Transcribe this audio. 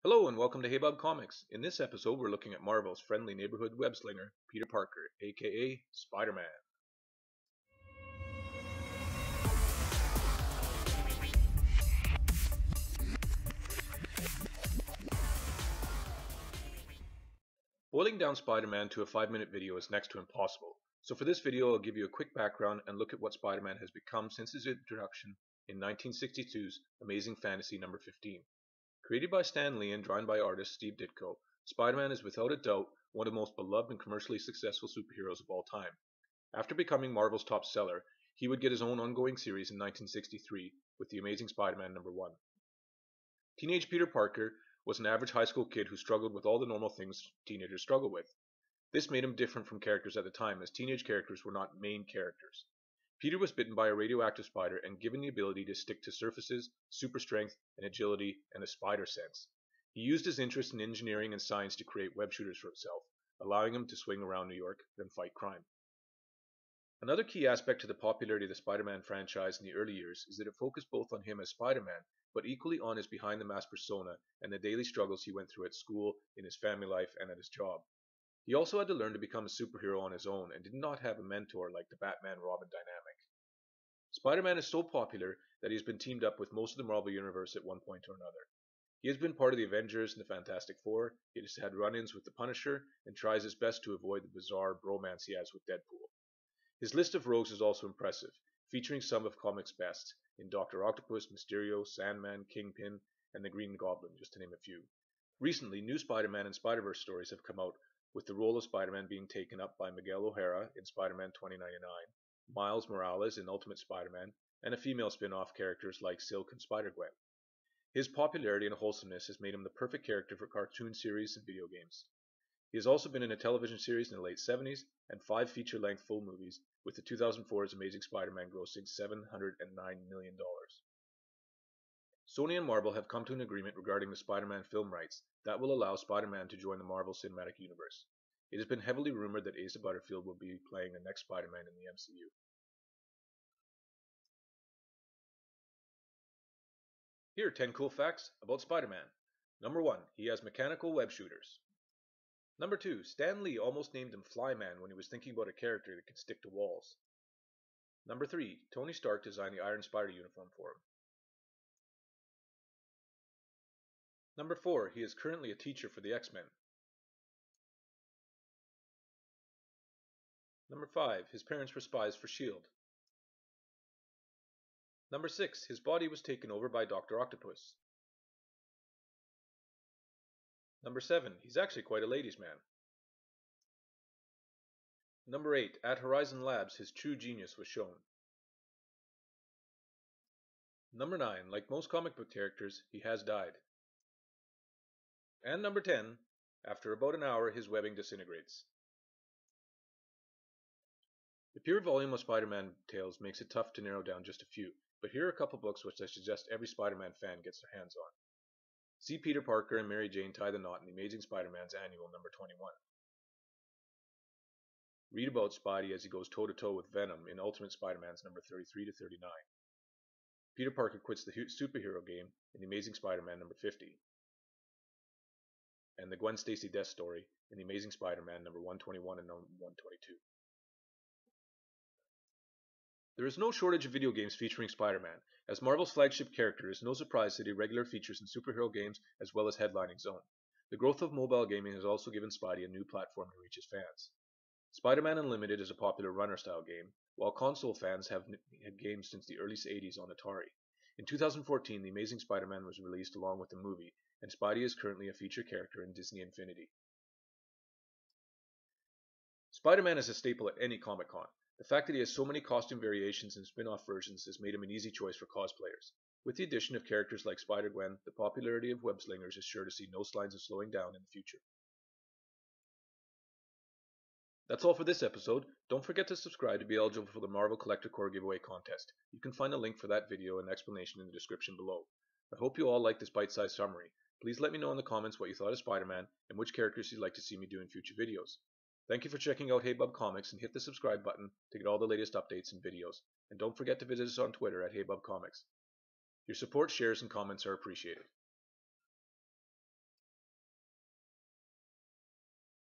Hello and welcome to HeyBubComics. In this episode, we're looking at Marvel's friendly neighborhood web-slinger, Peter Parker, aka Spider-Man. Boiling down Spider-Man to a 5-minute video is next to impossible, so for this video I'll give you a quick background and look at what Spider-Man has become since his introduction in 1962's Amazing Fantasy number 15. Created by Stan Lee and drawn by artist Steve Ditko, Spider-Man is without a doubt one of the most beloved and commercially successful superheroes of all time. After becoming Marvel's top seller, he would get his own ongoing series in 1963 with The Amazing Spider-Man number 1. Teenage Peter Parker was an average high school kid who struggled with all the normal things teenagers struggle with. This made him different from characters at the time, as teenage characters were not main characters. Peter was bitten by a radioactive spider and given the ability to stick to surfaces, super strength, and agility, and a spider sense. He used his interest in engineering and science to create web shooters for himself, allowing him to swing around New York and fight crime. Another key aspect to the popularity of the Spider-Man franchise in the early years is that it focused both on him as Spider-Man, but equally on his behind-the-mask persona and the daily struggles he went through at school, in his family life, and at his job. He also had to learn to become a superhero on his own and did not have a mentor like the Batman-Robin dynamic. Spider-Man is so popular that he has been teamed up with most of the Marvel Universe at one point or another. He has been part of the Avengers and the Fantastic Four, he has had run-ins with the Punisher, and tries his best to avoid the bizarre bromance he has with Deadpool. His list of rogues is also impressive, featuring some of comics' best in Dr. Octopus, Mysterio, Sandman, Kingpin, and the Green Goblin, just to name a few. Recently, new Spider-Man and Spider-Verse stories have come out, with the role of Spider-Man being taken up by Miguel O'Hara in Spider-Man 2099, Miles Morales in Ultimate Spider-Man, and a female spin-off characters like Silk and Spider-Gwen. His popularity and wholesomeness has made him the perfect character for cartoon series and video games. He has also been in a television series in the late 70s and 5 feature-length full movies, with the 2004's Amazing Spider-Man grossing $709 million. Sony and Marvel have come to an agreement regarding the Spider-Man film rights that will allow Spider-Man to join the Marvel Cinematic Universe. It has been heavily rumored that Asa Butterfield will be playing the next Spider-Man in the MCU. Here are 10 cool facts about Spider-Man. Number 1. He has mechanical web shooters. Number 2. Stan Lee almost named him Flyman when he was thinking about a character that could stick to walls. Number 3. Tony Stark designed the Iron Spider uniform for him. Number 4. He is currently a teacher for the X-Men. Number 5. His parents were spies for S.H.I.E.L.D. Number 6. His body was taken over by Dr. Octopus. Number 7. He's actually quite a ladies' man. Number 8. At Horizon Labs, his true genius was shown. Number 9. Like most comic book characters, he has died. And number 10. After about an hour, his webbing disintegrates. The pure volume of Spider-Man tales makes it tough to narrow down just a few, but here are a couple books which I suggest every Spider-Man fan gets their hands on. See Peter Parker and Mary Jane tie the knot in The Amazing Spider-Man's Annual number 21. Read about Spidey as he goes toe-to-toe with Venom in Ultimate Spider-Man's number 33 to 39. Peter Parker quits the superhero game in The Amazing Spider-Man number 50. And the Gwen Stacy death story in The Amazing Spider-Man number 121 and number 122. There is no shortage of video games featuring Spider-Man. As Marvel's flagship character, it is no surprise that he regularly features in superhero games as well as headlining his own. The growth of mobile gaming has also given Spidey a new platform to reach his fans. Spider-Man Unlimited is a popular runner-style game, while console fans have had games since the early 80s on Atari. In 2014, The Amazing Spider-Man was released along with the movie, and Spidey is currently a feature character in Disney Infinity. Spider-Man is a staple at any Comic-Con. The fact that he has so many costume variations and spin-off versions has made him an easy choice for cosplayers. With the addition of characters like Spider-Gwen, the popularity of web-slingers is sure to see no signs of slowing down in the future. That's all for this episode. Don't forget to subscribe to be eligible for the Marvel Collector Core giveaway contest. You can find a link for that video and explanation in the description below. I hope you all liked this bite-sized summary. Please let me know in the comments what you thought of Spider-Man and which characters you'd like to see me do in future videos. Thank you for checking out HeyBubComics and hit the subscribe button to get all the latest updates and videos. And don't forget to visit us on Twitter at HeyBubComics. Your support, shares, and comments are appreciated.